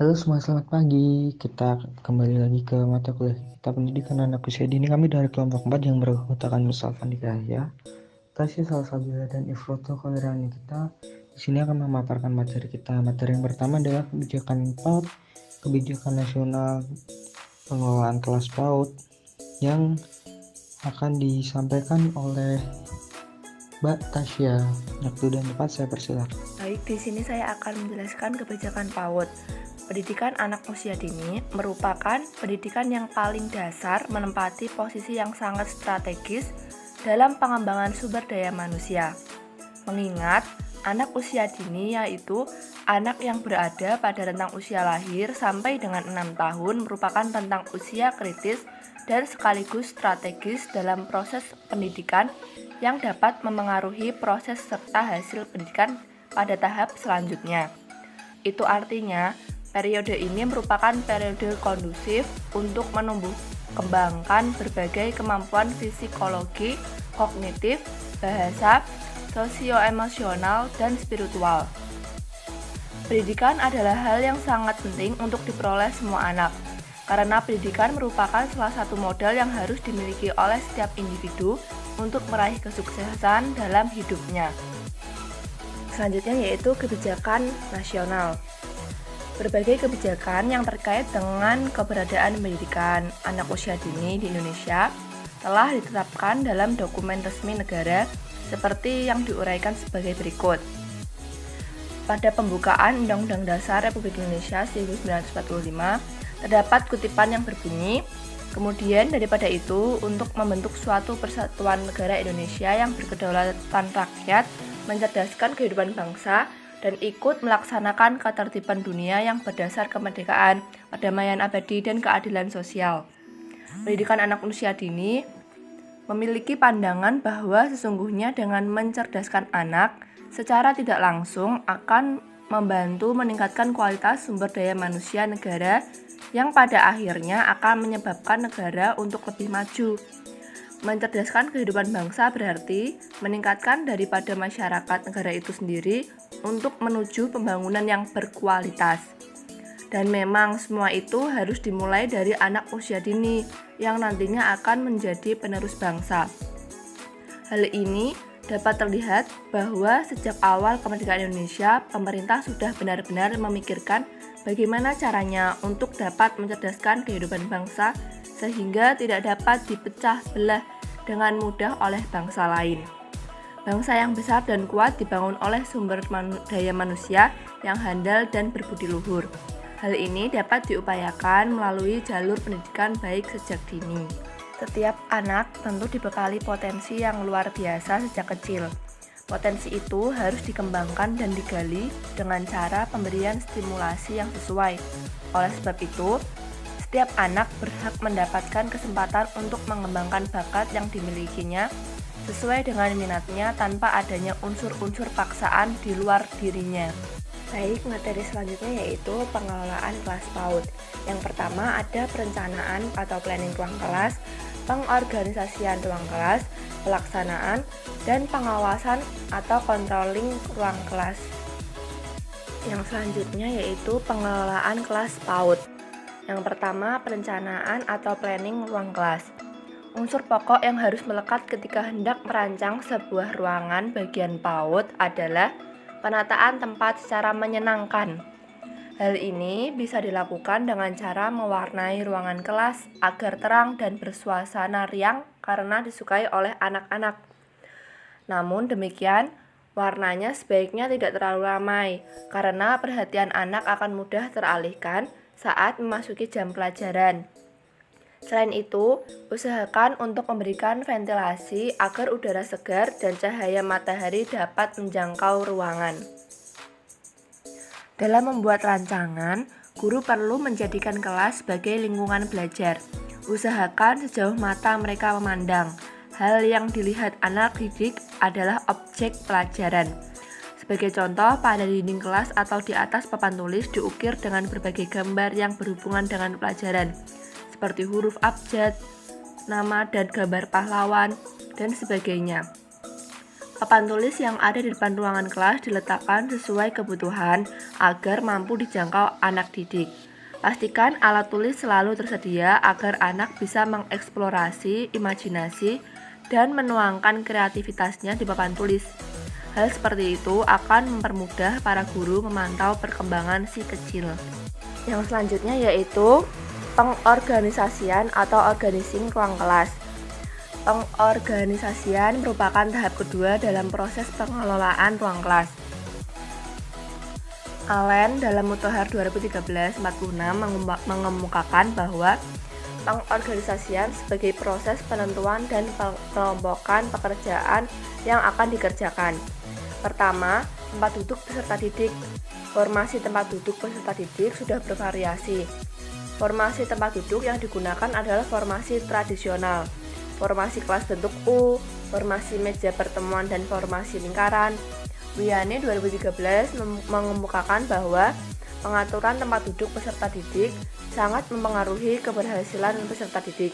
Halo semua, selamat pagi. Kita kembali lagi ke mata kuliah kita pendidikan anak usia dini. Kami dari kelompok 4 yang beranggotakan Mustafa Nikaya, Tasya Salsabila dan Ifroto Kolerani. Kita di sini akan memaparkan materi kita. Materi yang pertama adalah kebijakan 4, kebijakan nasional pengelolaan kelas PAUD yang akan disampaikan oleh Mbak Tasya. Waktu dan tempat saya persilakan. Baik, di sini saya akan menjelaskan kebijakan PAUD. Pendidikan anak usia dini merupakan pendidikan yang paling dasar menempati posisi yang sangat strategis dalam pengembangan sumber daya manusia. Mengingat anak usia dini yaitu anak yang berada pada rentang usia lahir sampai dengan 6 tahun merupakan rentang usia kritis dan sekaligus strategis dalam proses pendidikan yang dapat memengaruhi proses serta hasil pendidikan pada tahap selanjutnya. Itu artinya, periode ini merupakan periode kondusif untuk menumbuh kembangkan berbagai kemampuan psikologi, kognitif, bahasa, sosioemosional, dan spiritual. Pendidikan adalah hal yang sangat penting untuk diperoleh semua anak, karena pendidikan merupakan salah satu modal yang harus dimiliki oleh setiap individu untuk meraih kesuksesan dalam hidupnya. Selanjutnya yaitu kebijakan nasional. Berbagai kebijakan yang terkait dengan keberadaan pendidikan anak usia dini di Indonesia telah ditetapkan dalam dokumen resmi negara seperti yang diuraikan sebagai berikut. Pada pembukaan Undang-Undang Dasar Republik Indonesia 1945, terdapat kutipan yang berbunyi, kemudian daripada itu, untuk membentuk suatu persatuan negara Indonesia yang berkedaulatan rakyat, mencerdaskan kehidupan bangsa, dan ikut melaksanakan ketertiban dunia yang berdasar kemerdekaan, perdamaian abadi, dan keadilan sosial. Pendidikan anak usia dini memiliki pandangan bahwa sesungguhnya dengan mencerdaskan anak, secara tidak langsung akan membantu meningkatkan kualitas sumber daya manusia negara yang pada akhirnya akan menyebabkan negara untuk lebih maju. Mencerdaskan kehidupan bangsa berarti meningkatkan daripada masyarakat negara itu sendiri untuk menuju pembangunan yang berkualitas. Dan memang semua itu harus dimulai dari anak usia dini yang nantinya akan menjadi penerus bangsa. Hal ini dapat terlihat bahwa sejak awal kemerdekaan Indonesia, pemerintah sudah benar-benar memikirkan bagaimana caranya untuk dapat mencerdaskan kehidupan bangsa sehingga tidak dapat dipecah belah dengan mudah oleh bangsa lain. Bangsa yang besar dan kuat dibangun oleh sumber daya manusia yang handal dan berbudi luhur. Hal ini dapat diupayakan melalui jalur pendidikan baik sejak dini. Setiap anak tentu dibekali potensi yang luar biasa sejak kecil. Potensi itu harus dikembangkan dan digali dengan cara pemberian stimulasi yang sesuai. Oleh sebab itu, setiap anak berhak mendapatkan kesempatan untuk mengembangkan bakat yang dimilikinya sesuai dengan minatnya tanpa adanya unsur-unsur paksaan di luar dirinya. Baik, materi selanjutnya yaitu pengelolaan kelas PAUD. Yang pertama ada perencanaan atau planning ruang kelas, pengorganisasian ruang kelas, pelaksanaan, dan pengawasan atau controlling ruang kelas. Yang selanjutnya yaitu pengelolaan kelas PAUD. Yang pertama, perencanaan atau planning ruang kelas. Unsur pokok yang harus melekat ketika hendak merancang sebuah ruangan bagian PAUD adalah penataan tempat secara menyenangkan. Hal ini bisa dilakukan dengan cara mewarnai ruangan kelas agar terang dan bersuasana riang karena disukai oleh anak-anak. Namun demikian, warnanya sebaiknya tidak terlalu ramai karena perhatian anak akan mudah teralihkan saat memasuki jam pelajaran. Selain itu, usahakan untuk memberikan ventilasi agar udara segar dan cahaya matahari dapat menjangkau ruangan. Dalam membuat rancangan, guru perlu menjadikan kelas sebagai lingkungan belajar. Usahakan sejauh mata mereka memandang. Hal yang dilihat anak didik adalah objek pelajaran. Sebagai contoh, pada dinding kelas atau di atas papan tulis diukir dengan berbagai gambar yang berhubungan dengan pelajaran, seperti huruf abjad, nama dan gambar pahlawan, dan sebagainya. Papan tulis yang ada di depan ruangan kelas diletakkan sesuai kebutuhan agar mampu dijangkau anak didik. Pastikan alat tulis selalu tersedia agar anak bisa mengeksplorasi imajinasi dan menuangkan kreativitasnya di papan tulis. Hal seperti itu akan mempermudah para guru memantau perkembangan si kecil. Yang selanjutnya yaitu pengorganisasian atau organizing ruang kelas. Pengorganisasian merupakan tahap kedua dalam proses pengelolaan ruang kelas. Allen dalam Mutahar 2013-46 mengemukakan bahwa pengorganisasian sebagai proses penentuan dan pengelompokan pekerjaan yang akan dikerjakan. Pertama, tempat duduk peserta didik. Formasi tempat duduk peserta didik sudah bervariasi. Formasi tempat duduk yang digunakan adalah formasi tradisional, formasi kelas bentuk U, formasi meja pertemuan dan formasi lingkaran. Wiane 2013 mengemukakan bahwa pengaturan tempat duduk peserta didik sangat mempengaruhi keberhasilan peserta didik.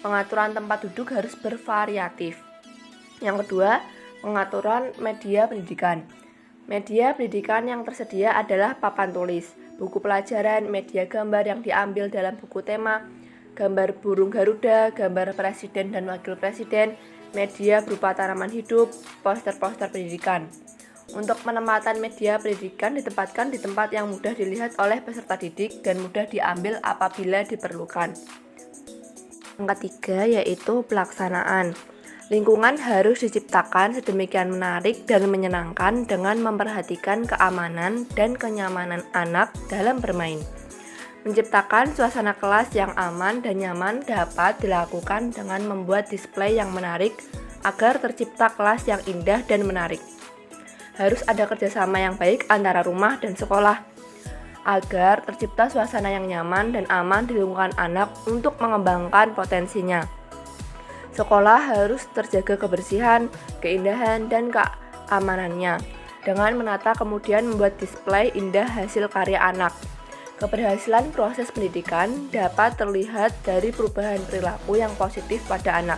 Pengaturan tempat duduk harus bervariatif. Yang kedua, pengaturan media pendidikan. Media pendidikan yang tersedia adalah papan tulis, buku pelajaran, media gambar yang diambil dalam buku tema, gambar burung Garuda, gambar presiden dan wakil presiden, media berupa tanaman hidup, poster-poster pendidikan. Untuk penempatan media pendidikan ditempatkan di tempat yang mudah dilihat oleh peserta didik dan mudah diambil apabila diperlukan. Yang ketiga yaitu pelaksanaan. Lingkungan harus diciptakan sedemikian menarik dan menyenangkan dengan memperhatikan keamanan dan kenyamanan anak dalam bermain. Menciptakan suasana kelas yang aman dan nyaman dapat dilakukan dengan membuat display yang menarik agar tercipta kelas yang indah dan menarik. Harus ada kerjasama yang baik antara rumah dan sekolah agar tercipta suasana yang nyaman dan aman di lingkungan anak untuk mengembangkan potensinya. Sekolah harus terjaga kebersihan, keindahan, dan keamanannya dengan menata kemudian membuat display indah hasil karya anak. Keberhasilan proses pendidikan dapat terlihat dari perubahan perilaku yang positif pada anak.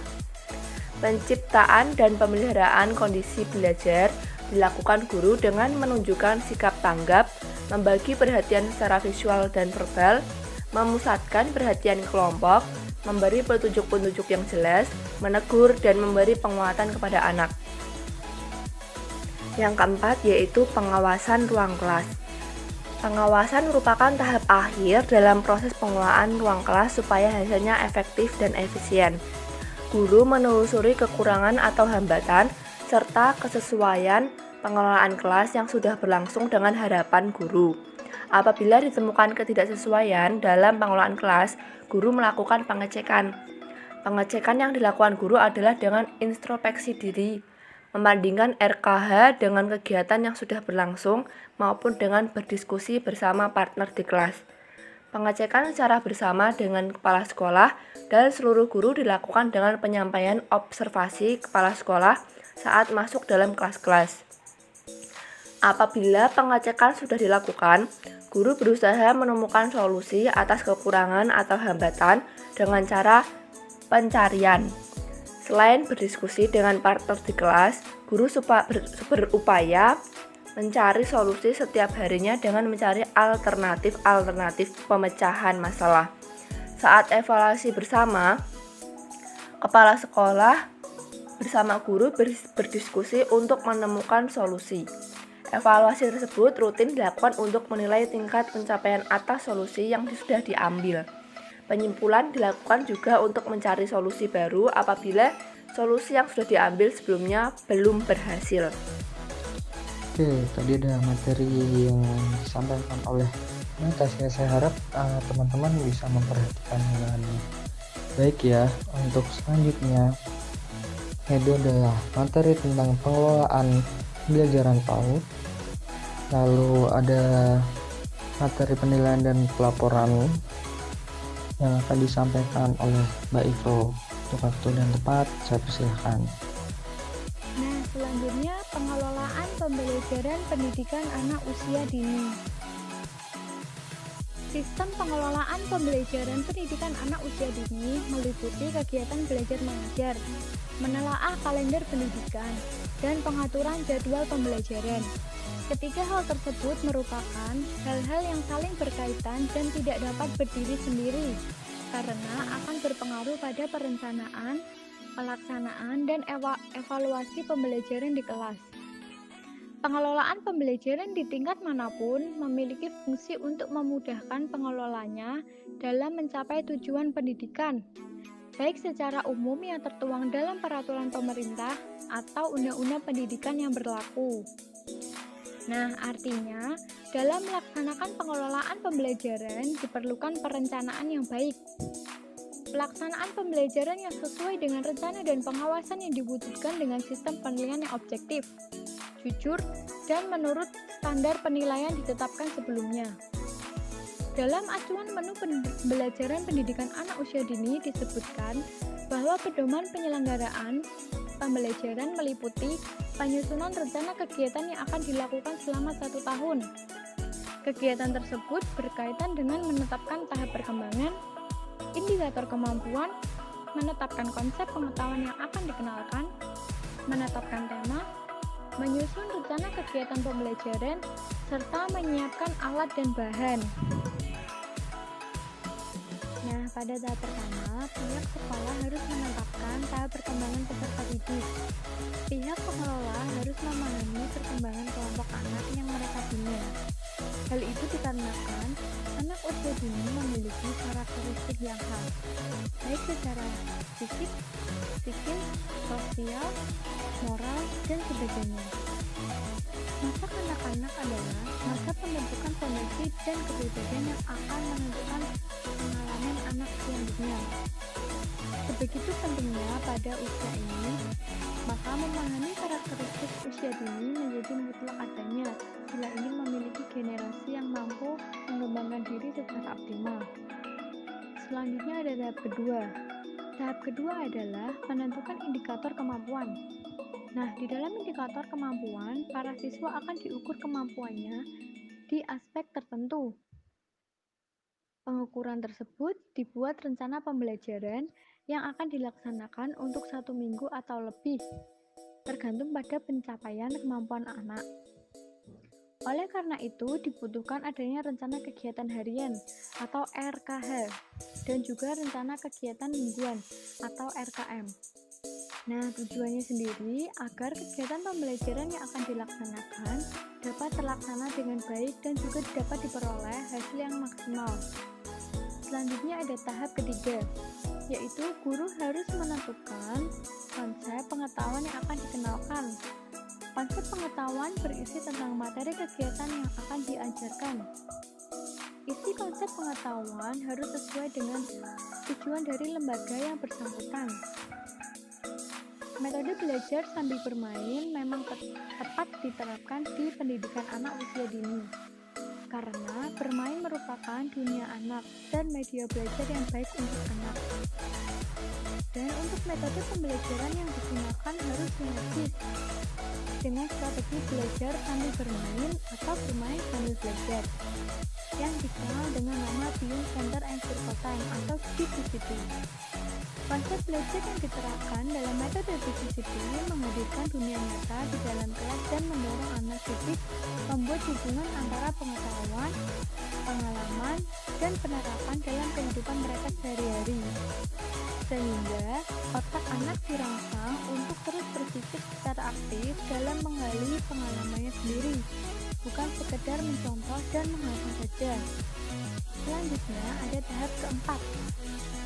Penciptaan dan pemeliharaan kondisi belajar dilakukan guru dengan menunjukkan sikap tanggap, membagi perhatian secara visual dan verbal, memusatkan perhatian kelompok, memberi petunjuk-petunjuk yang jelas, menegur dan memberi penguatan kepada anak. Yang keempat yaitu pengawasan ruang kelas. Pengawasan merupakan tahap akhir dalam proses pengelolaan ruang kelas supaya hasilnya efektif dan efisien. Guru menelusuri kekurangan atau hambatan serta kesesuaian pengelolaan kelas yang sudah berlangsung dengan harapan guru. Apabila ditemukan ketidaksesuaian dalam pengelolaan kelas, guru melakukan pengecekan. Pengecekan yang dilakukan guru adalah dengan introspeksi diri, membandingkan RKH dengan kegiatan yang sudah berlangsung maupun dengan berdiskusi bersama partner di kelas. Pengecekan secara bersama dengan kepala sekolah dan seluruh guru dilakukan dengan penyampaian observasi kepala sekolah saat masuk dalam kelas-kelas. Apabila pengecekan sudah dilakukan, guru berusaha menemukan solusi atas kekurangan atau hambatan dengan cara pencarian. Selain berdiskusi dengan partner di kelas, guru berupaya mencari solusi setiap harinya dengan mencari alternatif pemecahan masalah. Saat evaluasi bersama, kepala sekolah bersama guru berdiskusi untuk menemukan solusi. Evaluasi tersebut rutin dilakukan untuk menilai tingkat pencapaian atas solusi yang sudah diambil. Penyimpulan dilakukan juga untuk mencari solusi baru apabila solusi yang sudah diambil sebelumnya belum berhasil. Oke, tadi ada materi yang disampaikan oleh Natasha. Saya harap teman-teman bisa memperhatikan dengan baik ya. Untuk selanjutnya, itu adalah materi tentang pengelolaan pembelajaran PAUD. Lalu ada materi penilaian dan pelaporan yang akan disampaikan oleh Mbak Ivro. Untuk waktu dan tempat, saya persilahkan. Nah, selanjutnya pengelolaan pembelajaran pendidikan anak usia dini. Sistem pengelolaan pembelajaran pendidikan anak usia dini meliputi kegiatan belajar mengajar, menelaah kalender pendidikan, dan pengaturan jadwal pembelajaran. Ketiga hal tersebut merupakan hal-hal yang saling berkaitan dan tidak dapat berdiri sendiri, karena akan berpengaruh pada perencanaan, pelaksanaan, dan evaluasi pembelajaran di kelas. Pengelolaan pembelajaran di tingkat manapun memiliki fungsi untuk memudahkan pengelolanya dalam mencapai tujuan pendidikan, baik secara umum yang tertuang dalam peraturan pemerintah atau undang-undang pendidikan yang berlaku. Nah, artinya dalam melaksanakan pengelolaan pembelajaran diperlukan perencanaan yang baik. Pelaksanaan pembelajaran yang sesuai dengan rencana dan pengawasan yang diwujudkan dengan sistem penilaian yang objektif, jujur, dan menurut standar penilaian ditetapkan sebelumnya. Dalam acuan menu pembelajaran pendidikan anak usia dini disebutkan bahwa pedoman penyelenggaraan pembelajaran meliputi penyusunan rencana kegiatan yang akan dilakukan selama 1 tahun. Kegiatan tersebut berkaitan dengan menetapkan tahap perkembangan, indikator kemampuan, menetapkan konsep pengetahuan yang akan dikenalkan, menetapkan tema, menyusun rencana kegiatan pembelajaran, serta menyiapkan alat dan bahan. Nah, pada tahap pertama, pihak sekolah harus menetapkan tahap perkembangan peserta didik. Pihak pengelola harus memahami perkembangan kelompok anak yang mereka bina. Hal itu dikarenakan anak usia dini memiliki karakteristik yang khas, baik secara fisik, psikis, sosial, moral, dan sebagainya. Masa kanak-kanak adalah masa pembentukan fondasi dan kepribadian yang akan menentukan pengalaman anak selanjutnya. Sebegitu pentingnya pada usia ini, maka memahami karakteristik usia dini menjadi mutlak adanya bila ingin memiliki generasi yang mampu mengembangkan diri secara optimal. Selanjutnya ada tahap kedua. Tahap kedua adalah menentukan indikator kemampuan. Nah, di dalam indikator kemampuan, para siswa akan diukur kemampuannya di aspek tertentu. Pengukuran tersebut dibuat rencana pembelajaran yang akan dilaksanakan untuk 1 minggu atau lebih, tergantung pada pencapaian kemampuan anak. Oleh karena itu, dibutuhkan adanya rencana kegiatan harian atau RKH, dan juga rencana kegiatan mingguan atau RKM. Nah, tujuannya sendiri agar kegiatan pembelajaran yang akan dilaksanakan dapat terlaksana dengan baik dan juga dapat diperoleh hasil yang maksimal. Selanjutnya ada tahap ketiga, yaitu guru harus menentukan konsep pengetahuan yang akan dikenalkan. Konsep pengetahuan berisi tentang materi kegiatan yang akan diajarkan. Isi konsep pengetahuan harus sesuai dengan tujuan dari lembaga yang bersangkutan. Metode belajar sambil bermain memang tepat diterapkan di pendidikan anak usia dini, karena bermain merupakan dunia anak dan media belajar yang baik untuk anak. Dan untuk metode pembelajaran yang digunakan harus sinergis dengan strategi belajar sambil bermain atau bermain sambil belajar, yang dikenal dengan nama Beyond Center and Circle Time atau BCCT. Konsep belajar yang diterapkan dalam metode BCCT menghadirkan dunia nyata di dalam kelas dan mendorong anak didik membuat hubungan antara pengetahuan, pengalaman, dan penerapan dalam kehidupan mereka sehari-hari. Sehingga otak anak dirangsang untuk terus berpikir secara aktif dalam menggali pengalamannya sendiri, bukan sekedar mencontoh dan menghafal saja. Selanjutnya ada tahap keempat.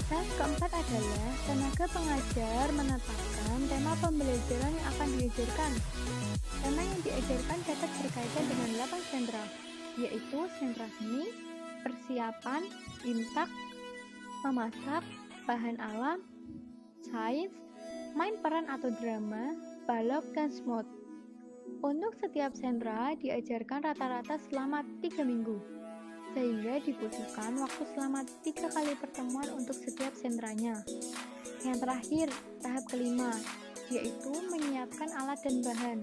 Tahap keempat adalah tenaga pengajar menetapkan tema pembelajaran yang akan diajarkan. Tema yang diajarkan dapat berkaitan dengan 8 sentra, yaitu sentra seni, persiapan, imsak, memasak, bahan alam, sains, main peran atau drama, balok, dan smooth. Untuk setiap sentra diajarkan rata-rata selama 3 minggu, sehingga dibutuhkan waktu selama 3 kali pertemuan untuk setiap sentranya. Yang terakhir, tahap kelima, yaitu menyiapkan alat dan bahan.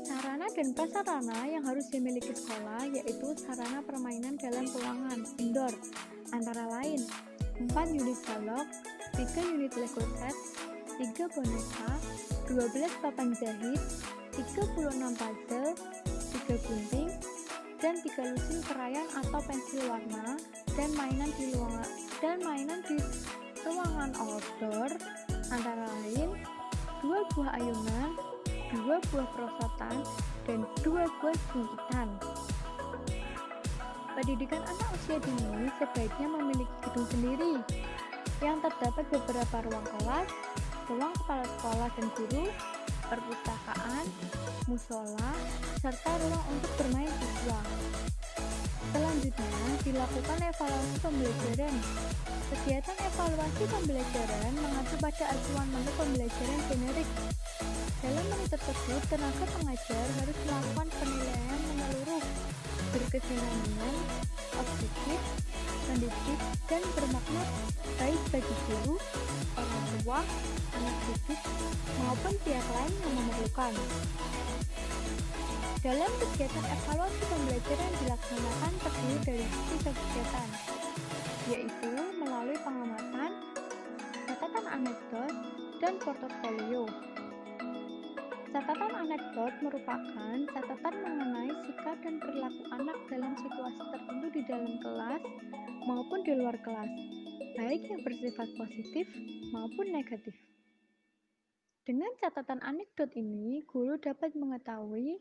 Sarana dan prasarana yang harus dimiliki sekolah yaitu sarana permainan dalam ruangan indoor, antara lain 4 unit balok, 3 unit Lego set, 3 boneka, 12 papan jahit, 36 puzzle, 3 gunting, dan 3 lusin krayon atau pensil warna, dan mainan di ruangan outdoor, antara lain 2 buah ayunan, 2 buah perosotan, dan 2 buah jingkitan. Pendidikan anak usia dini sebaiknya memiliki gedung sendiri yang terdapat beberapa ruang kelas, ruang kepala sekolah dan guru, perpustakaan, musola, serta ruang untuk bermain siswa. Selanjutnya, dilakukan evaluasi pembelajaran. Kegiatan evaluasi pembelajaran mengacu pada acuan menu pembelajaran generik. Dalam menu tersebut, tenaga pengajar harus melakukan penilaian menyeluruh, berkesinambungan, objektif, mendidik, dan bermakna baik bagi guru, orang tua, anak didik, maupun pihak lain yang memerlukan. Dalam kegiatan evaluasi pembelajaran dilaksanakan terdiri dari 3 kegiatan, yaitu melalui pengamatan, catatan anekdot, dan portofolio. Catatan anekdot merupakan catatan mengenai sikap dan perilaku anak dalam situasi tertentu di dalam kelas maupun di luar kelas, baik yang bersifat positif maupun negatif. Dengan catatan anekdot ini, guru dapat mengetahui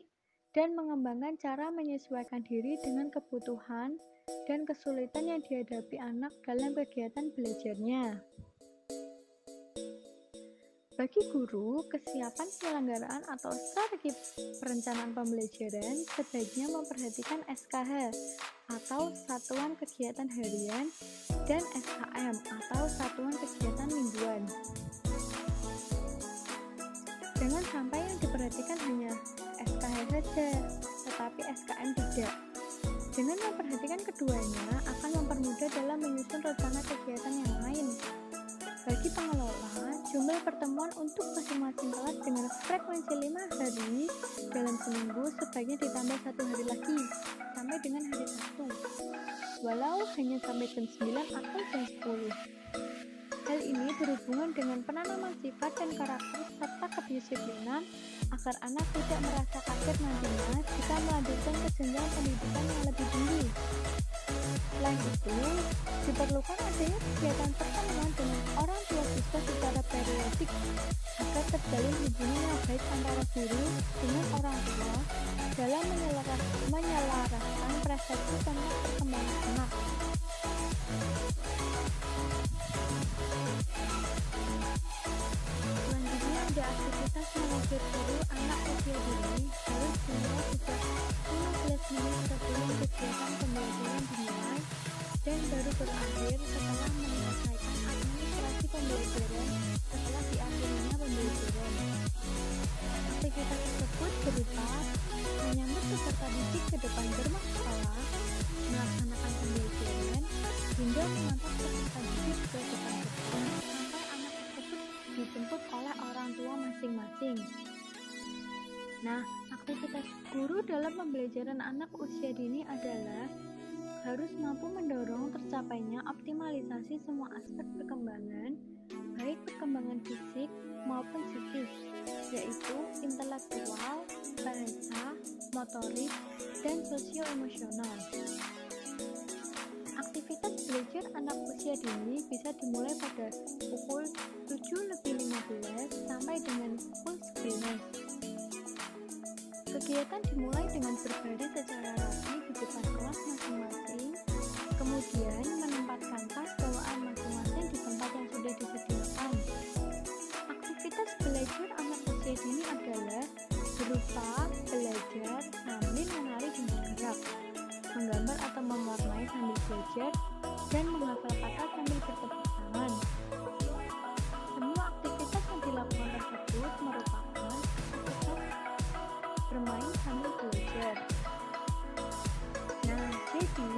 dan mengembangkan cara menyesuaikan diri dengan kebutuhan dan kesulitan yang dihadapi anak dalam kegiatan belajarnya. Bagi guru, kesiapan penyelenggaraan atau strategi perencanaan pembelajaran sebaiknya memperhatikan SKH atau Satuan Kegiatan Harian dan SKM atau Satuan Kegiatan Mingguan. Jangan sampai yang diperhatikan hanya SKH saja, tetapi SKM tidak. Dengan memperhatikan keduanya akan mempermudah dalam menyusun rencana kegiatan yang lain. Bagi pengelola, jumlah pertemuan untuk masing-masing kelas dengan frekuensi 5 hari dalam seminggu sebaiknya ditambah 1 hari lagi, sampai dengan hari Sabtu, walau hanya sampai jam 9 atau jam 10. Hal ini berhubungan dengan penanaman sifat dan karakter serta kedisiplinan agar anak tidak merasa kaget nantinya jika melanjutkan ke jenjang pendidikan yang lebih tinggi. Selain itu, diperlukan adanya kegiatan pertemuan dengan orang tua siswa secara periodik agar terjalin hubungan yang baik antara guru dengan orang tua dalam menyelaraskan persepsi tentang perkembangan anak. Selanjutnya ada aktivitas mengajar guru anak usia dini harus dimulai sejak 15 menit sebelum kegiatan pembelajaran dimulai dan baru berakhir setelah menyelesaikan administrasi pembelajaran setelah diakhirinya pembelajaran. Aktivitas tersebut berupa menyambut peserta didik ke depan gerbang sekolah, melaksanakan pembelajaran, hingga mengantar peserta didik ke depan gerbang sampai anak tersebut dijemput oleh orang tua masing-masing. Nah, aktivitas guru dalam pembelajaran anak usia dini adalah harus mampu mendorong tercapainya optimalisasi semua aspek perkembangan, baik perkembangan fisik maupun psikis, yaitu intelektual, bahasa, motorik, dan sosio-emosional. Aktivitas belajar anak usia dini bisa dimulai pada pukul 7:15 sampai dengan pukul 11. Kegiatan dimulai dengan berbaris secara rapi di depan kelas masing-masing, kemudian menempatkan tas bawaan masing-masing di tempat yang sudah disediakan. Aktivitas belajar anak usia dini adalah berupa belajar sambil menari dan bergerak, menggambar atau mewarnai sambil belajar, dan menghafal kata sambil bertepuk tangan. Semua aktivitas yang dilakukan tersebut merupakan aktivitas bermain sambil belajar. Nah, jadi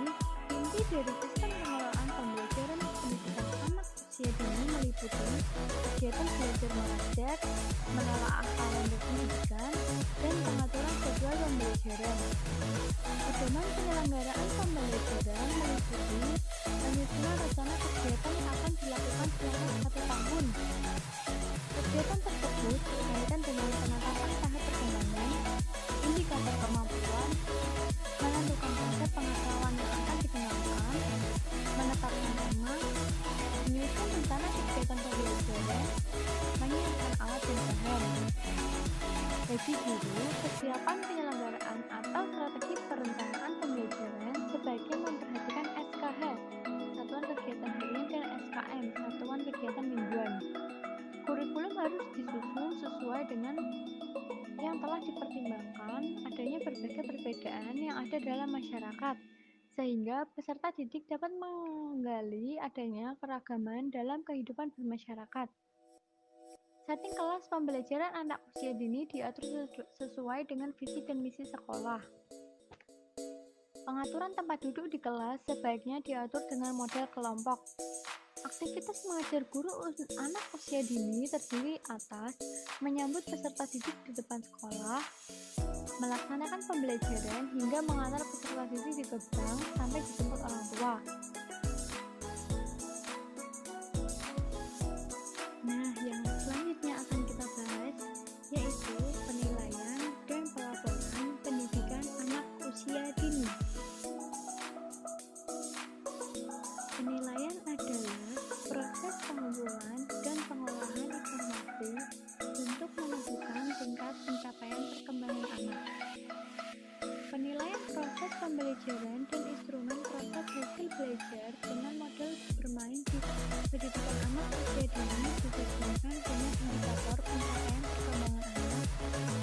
inti dari sistem pengelolaan pembelajaran pendidikan anak usia dini meliputi kegiatan belajar mengajar, menelaah kalender pendidikan, dan pengaturan jadwal pembelajaran. Pedoman penyelenggaraan pembelajaran meliputi penyusunan rencana kegiatan yang akan dilakukan selama 1 tahun. Kegiatan tersebut berkaitan dengan penetapan tahap perkembangan, indikator kemampuan, menentukan konsep pengetahuan yang akan dikembangkan, menetapkan tema, menyusun rencana kegiatan pembelajaran, menyiapkan alat dan bahan. Bagi guru, kesiapan penyelenggaraan atau strategi perencanaan pembelajaran sebaiknya memperhatikan SKH, Satuan Kegiatan Harian, dan SKM, Satuan Kegiatan Mingguan. Kurikulum harus disusun sesuai dengan yang telah dipertimbangkan adanya berbagai perbedaan yang ada dalam masyarakat, sehingga peserta didik dapat menggali adanya keragaman dalam kehidupan bermasyarakat. Setting kelas pembelajaran anak usia dini diatur sesuai dengan visi dan misi sekolah. Pengaturan tempat duduk di kelas sebaiknya diatur dengan model kelompok. Aktivitas mengajar guru anak usia dini terdiri atas menyambut peserta didik di depan sekolah, melaksanakan pembelajaran hingga mengantar peserta didik di gerbang sampai dijemput orang tua. Nah, yang selanjutnya akan kita bahas yaitu penilaian dan pelaporan pendidikan anak usia dini. Penilaian adalah proses pengumpulan dan pengolahan informasi untuk menentukan tingkat pencapaian perkembangan anak. Penilaian proses pembelajaran dan instrumen proses hasil belajar dengan model bermain di pendidikan anak usia dini disesuaikan dengan indikator pencapaian perkembangan anak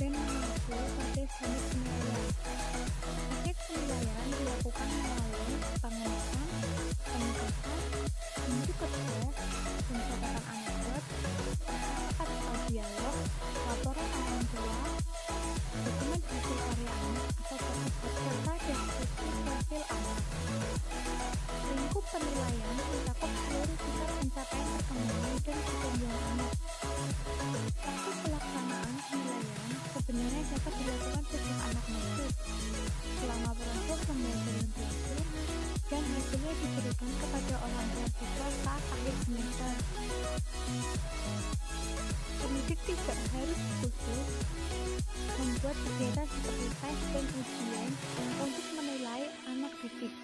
dan mengacu pada standar penilaian. Target penilaian dilakukan melalui pengamatan, penugasan, unjuk kerja, pencatatan anekdot, percakapan atau dialog, laporan orang tua, dokumen hasil karya anak atau serta deskripsi profil anak. Lingkup penilaian mencakup seluruh tingkat pencapaian perkembangan dan pertumbuhan anak. Waktu pelaksanaan penilaian sebenarnya dapat dilakukan sejak anak masuk, selama proses pembelajaran berlangsung, dan hasilnya diberikan kepada orang tua siswa saat akhir semester. Pendidik tidak harus khusus membuat kegiatan seperti tes dan ujian untuk menilai anak didik.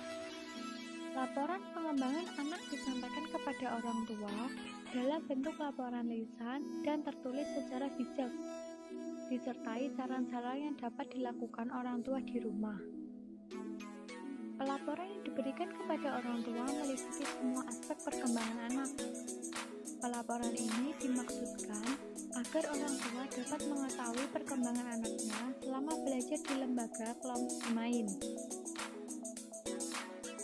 Laporan pengembangan anak disampaikan kepada orang tua dalam bentuk laporan lisan dan tertulis secara bijak, disertai saran-saran yang dapat dilakukan orang tua di rumah. Pelaporan yang diberikan kepada orang tua meliputi semua aspek perkembangan anak. Pelaporan ini dimaksudkan agar orang tua dapat mengetahui perkembangan anaknya selama belajar di lembaga kelompok bermain.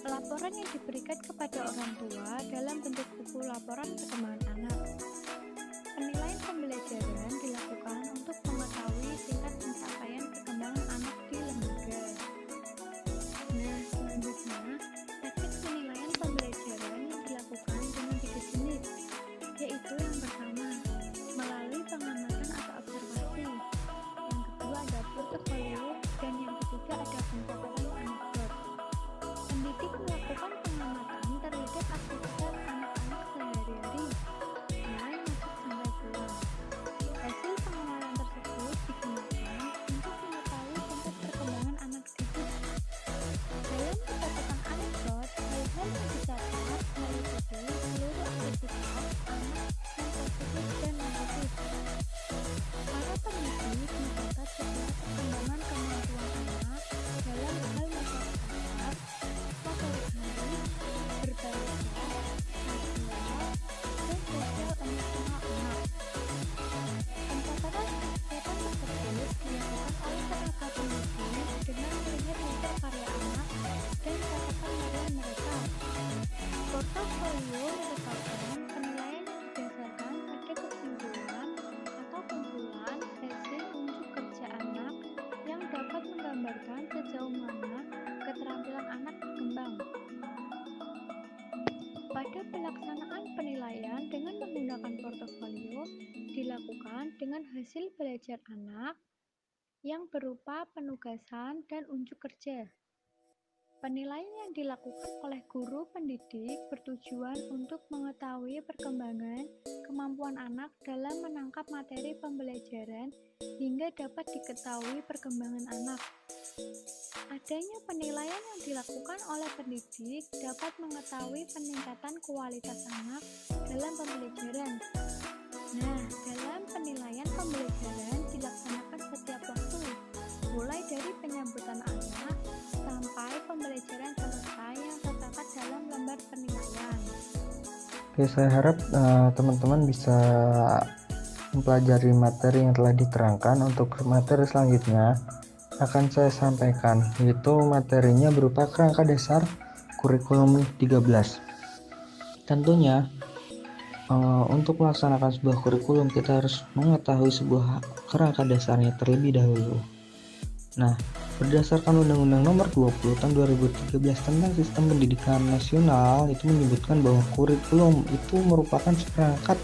Pelaporan yang diberikan kepada orang tua dalam bentuk buku laporan perkembangan anak. Penilaian pembelajaran dilakukan untuk mengetahui tingkat pencapaian perkembangan anak di lembaga. Nah, selanjutnya, teknik penilaian pembelajaran yang dilakukan dengan 3 jenis, yaitu yang pertama, melalui pengamatan atau observasi, yang kedua ada portofolio, dan yang ketiga ada pencatatan anekdot. Pendidik melakukan pengamatan terhadap aktivitas anak-anak sehari-hari, mulai masuk sampai pulang. Hasil pengamatan tersebut digunakan untuk mengetahui tingkat perkembangan anak didik. Dalam pencatatan anekdot, hal-hal yang dicatat meliputi seluruh aktivitas anak yang positif dan negatif. Para pendidik mencatat segala perkembangan kemampuan anak dalam hal masyarakat, motorik halus, berbahasa, visual, dan sosial emosional anak. Pencatatan kegiatan tersebut dilakukan oleh tenaga pendidik dengan melihat hasil karya anak dan catatan harian mereka. Portofolio merupakan penilaian yang didasarkan pada kesimpulan atau kumpulan hasil unjuk kerja anak yang dapat menggambarkan sejauh mana keterampilan anak berkembang. Pada pelaksanaan penilaian dengan menggunakan portofolio dilakukan dengan hasil belajar anak yang berupa penugasan dan unjuk kerja. Penilaian yang dilakukan oleh guru pendidik bertujuan untuk mengetahui perkembangan kemampuan anak dalam menangkap materi pembelajaran hingga dapat diketahui perkembangan anak. Adanya penilaian yang dilakukan oleh pendidik dapat mengetahui peningkatan kualitas anak dalam pembelajaran. Nah, dalam penilaian pembelajaran dilaksanakan setiap waktu, mulai dari penyambutan anak sampai pembelajaran selesai yang tercatat dalam lembar penilaian. Oke, saya harap teman-teman bisa mempelajari materi yang telah diterangkan. Untuk materi selanjutnya akan saya sampaikan, yaitu materinya berupa kerangka dasar kurikulum 13. Tentunya untuk melaksanakan sebuah kurikulum kita harus mengetahui sebuah kerangka dasarnya terlebih dahulu. Nah, berdasarkan Undang-Undang Nomor 20 Tahun 2013 tentang Sistem Pendidikan Nasional itu menyebutkan bahwa kurikulum itu merupakan seperangkat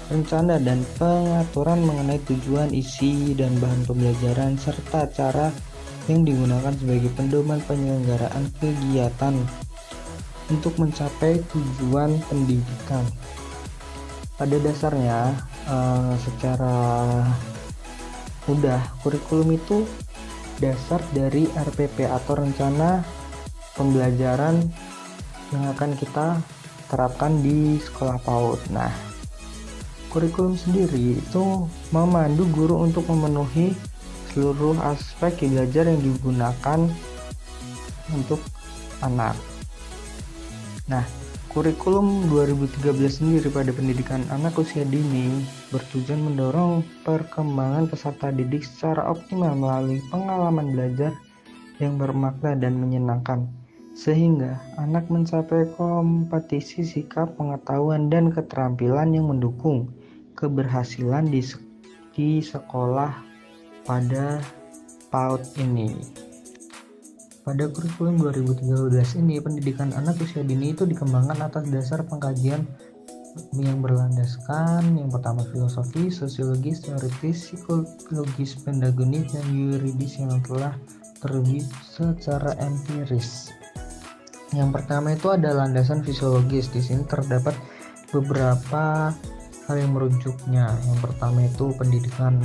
rencana dan pengaturan mengenai tujuan, isi, dan bahan pembelajaran serta cara yang digunakan sebagai pedoman penyelenggaraan kegiatan untuk mencapai tujuan pendidikan. Pada dasarnya, secara mudah, kurikulum itu dasar dari RPP atau rencana pembelajaran yang akan kita terapkan di sekolah PAUD. Nah, kurikulum sendiri itu memandu guru untuk memenuhi seluruh aspek belajar yang digunakan untuk anak. Nah, kurikulum 2013 sendiri pada pendidikan anak usia dini bertujuan mendorong perkembangan peserta didik secara optimal melalui pengalaman belajar yang bermakna dan menyenangkan, sehingga anak mencapai kompetisi sikap, pengetahuan, dan keterampilan yang mendukung keberhasilan di sekolah pada PAUD ini. Pada kurikulum 2013 ini, pendidikan anak usia dini itu dikembangkan atas dasar pengkajian yang berlandaskan yang pertama filosofis, sosiologis, teoritis, psikologis, pedagogis, dan yuridis yang telah teruji secara empiris. Yang pertama itu ada landasan fisiologis. Di sini terdapat beberapa hal yang merujuknya. Yang pertama itu pendidikan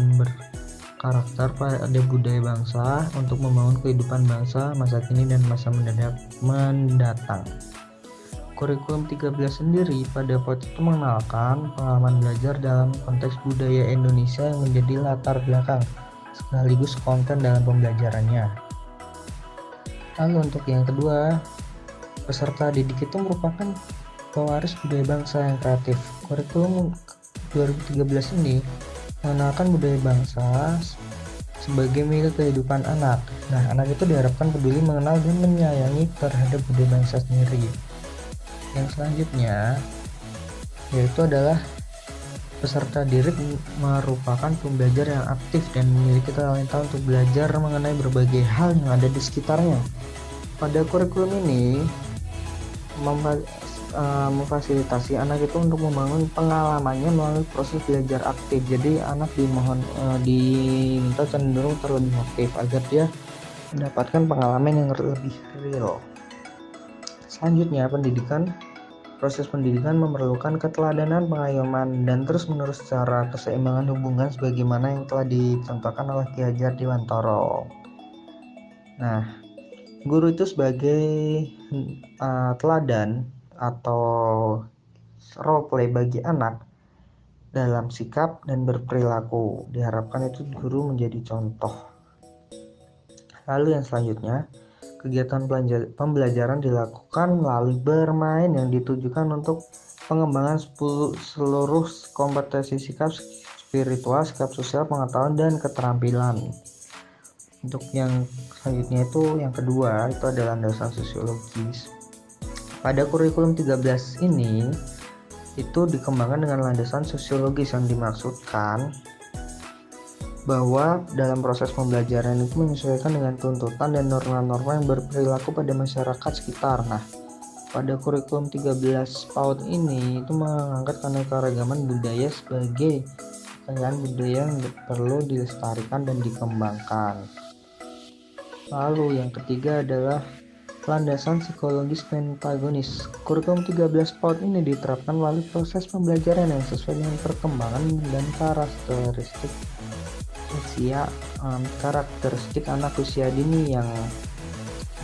karakter pada budaya bangsa untuk membangun kehidupan bangsa masa kini dan masa mendatang. Kurikulum 13 sendiri pada waktu itu mengenalkan pengalaman belajar dalam konteks budaya Indonesia yang menjadi latar belakang sekaligus konten dalam pembelajarannya. Lalu untuk yang kedua, peserta didik itu merupakan pewaris budaya bangsa yang kreatif. Kurikulum 2013 ini mengenalkan budaya bangsa sebagai milik kehidupan anak. Nah, anak itu diharapkan peduli, mengenal, dan menyayangi terhadap budaya bangsa sendiri. Yang selanjutnya yaitu adalah peserta didik merupakan pembelajar yang aktif dan memiliki talenta untuk belajar mengenai berbagai hal yang ada di sekitarnya. Pada kurikulum ini memfasilitasi anak itu untuk membangun pengalamannya melalui proses belajar aktif. Jadi anak diminta cenderung terlebih aktif agar dia mendapatkan pengalaman yang lebih real. Selanjutnya, proses pendidikan memerlukan keteladanan, pengayoman, dan terus-menerus secara keseimbangan hubungan sebagaimana yang telah dicontohkan oleh Ki Hajar Dewantara. Nah, guru itu sebagai teladan atau role play bagi anak dalam sikap dan berperilaku. Diharapkan itu guru menjadi contoh. Lalu yang selanjutnya, kegiatan pembelajaran dilakukan melalui bermain yang ditujukan untuk pengembangan seluruh kompetensi sikap spiritual, sikap sosial, pengetahuan, dan keterampilan. Untuk yang selanjutnya itu yang kedua, itu adalah landasan sosiologis. Pada kurikulum 13 ini itu dikembangkan dengan landasan sosiologis yang dimaksudkan bahwa dalam proses pembelajaran itu menyesuaikan dengan tuntutan dan norma-norma yang berperilaku pada masyarakat sekitar. Nah, pada kurikulum 13 PAUD ini itu mengangkat keanekaragaman budaya sebagai kekayaan budaya yang perlu dilestarikan dan dikembangkan. Lalu yang ketiga adalah Landasan psikologis pentagonis. Kurikulum 13 PAUD ini diterapkan melalui proses pembelajaran yang sesuai dengan perkembangan dan karakteristik anak usia dini yang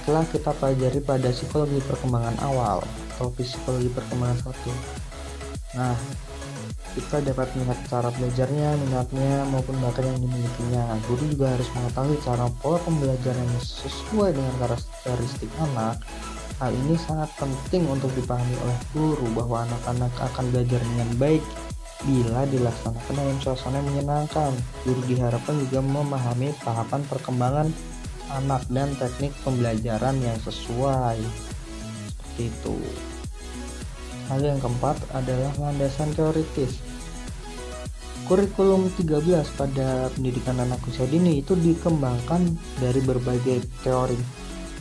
telah kita pelajari pada psikologi perkembangan awal atau psikologi perkembangan 1. Nah, kita dapat melihat cara belajarnya, minatnya, maupun bakat yang dimilikinya. Guru juga harus mengetahui cara pola pembelajaran yang sesuai dengan karakteristik anak. Hal ini sangat penting untuk dipahami oleh guru bahwa anak-anak akan belajar dengan baik bila dilaksanakan dalam suasana yang menyenangkan. Guru diharapkan juga memahami tahapan perkembangan anak dan teknik pembelajaran yang sesuai. Seperti itu. Hal yang keempat adalah landasan teoritis. Kurikulum 13 pada pendidikan anak usia dini itu dikembangkan dari berbagai teori,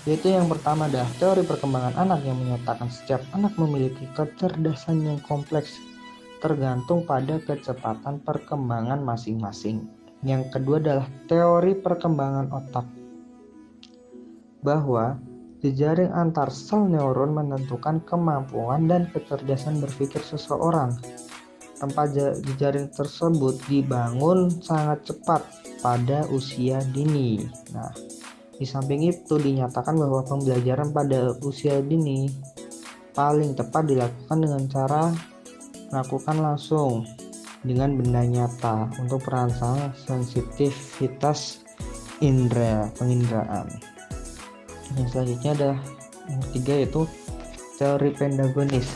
yaitu yang pertama adalah teori perkembangan anak yang menyatakan setiap anak memiliki kecerdasan yang kompleks tergantung pada kecepatan perkembangan masing-masing. Yang kedua adalah teori perkembangan otak, bahwa jejaring antar sel neuron menentukan kemampuan dan kecerdasan berpikir seseorang. Tempat jejaring tersebut dibangun sangat cepat pada usia dini. Nah, di samping itu dinyatakan bahwa pembelajaran pada usia dini paling tepat dilakukan dengan cara melakukan langsung dengan benda nyata untuk perangsang sensitivitas penginderaan. Yang selanjutnya adalah yang ketiga, yaitu teori pendagonis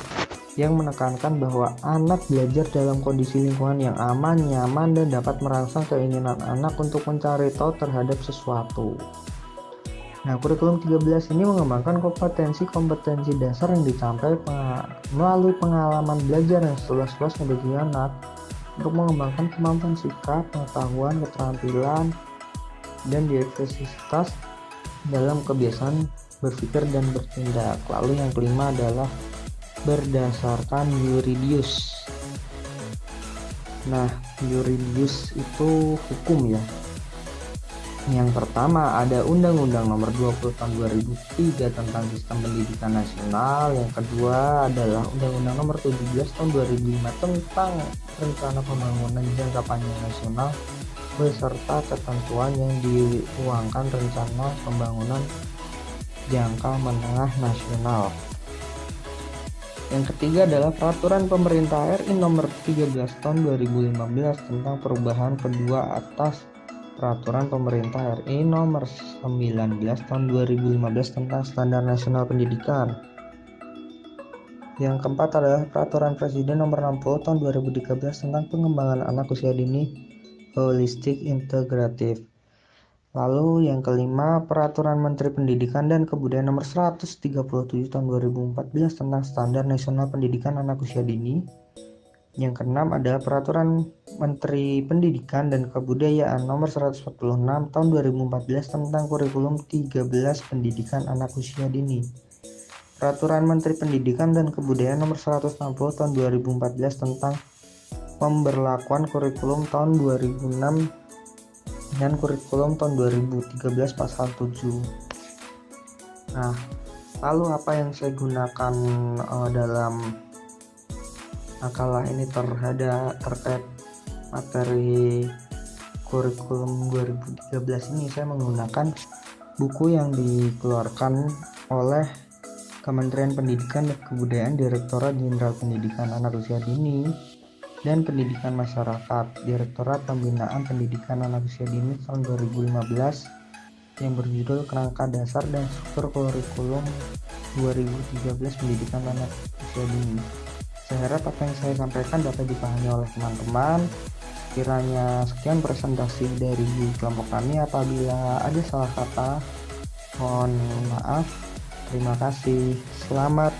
yang menekankan bahwa anak belajar dalam kondisi lingkungan yang aman, nyaman, dan dapat merangsang keinginan anak untuk mencari tahu terhadap sesuatu. Nah, kurikulum 13 ini mengembangkan kompetensi dasar yang dicapai melalui pengalaman belajar yang seluas-luasnya bagi anak untuk mengembangkan kemampuan sikap, pengetahuan, keterampilan, dan diversitas dalam kebiasaan berpikir dan bertindak. Lalu yang kelima adalah berdasarkan Euridius. Nah, Euridius itu hukum ya. Yang pertama ada Undang-Undang Nomor 20 Tahun 2003 tentang Sistem Pendidikan Nasional. Yang kedua adalah Undang-Undang Nomor 17 Tahun 2005 tentang Rencana Pembangunan Jangka Panjang Nasional beserta ketentuan yang dituangkan Rencana Pembangunan Jangka Menengah Nasional. Yang ketiga adalah Peraturan Pemerintah RI Nomor 13 Tahun 2015 tentang perubahan kedua atas Peraturan Pemerintah RI Nomor 19 Tahun 2015 tentang Standar Nasional Pendidikan. Yang keempat adalah Peraturan Presiden Nomor 60 Tahun 2013 tentang pengembangan anak usia dini holistik integratif. Lalu yang kelima, Peraturan Menteri Pendidikan dan Kebudayaan Nomor 137 Tahun 2014 tentang Standar Nasional Pendidikan Anak Usia Dini. Yang keenam adalah Peraturan Menteri Pendidikan dan Kebudayaan Nomor 146 Tahun 2014 tentang Kurikulum 13 Pendidikan Anak Usia Dini. Peraturan Menteri Pendidikan dan Kebudayaan Nomor 160 Tahun 2014 tentang pemberlakuan kurikulum tahun 2006 dan kurikulum tahun 2013 pasal 7. Nah, lalu apa yang saya gunakan dalam makalah ini terkait materi kurikulum 2013 ini? Saya menggunakan buku yang dikeluarkan oleh Kementerian Pendidikan dan Kebudayaan, Direktorat Jenderal Pendidikan Anak Usia Dini dan Pendidikan Masyarakat, Direktorat Pembinaan Pendidikan Anak Usia Dini tahun 2015 yang berjudul Kerangka Dasar dan Struktur Kurikulum 2013 Pendidikan Anak Usia Dini. Saya harap apa yang saya sampaikan dapat dipahami oleh teman-teman. Kiranya sekian presentasi dari kelompok kami. Apabila ada salah kata, mohon maaf. Terima kasih. Selamat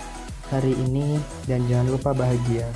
hari ini dan jangan lupa bahagia.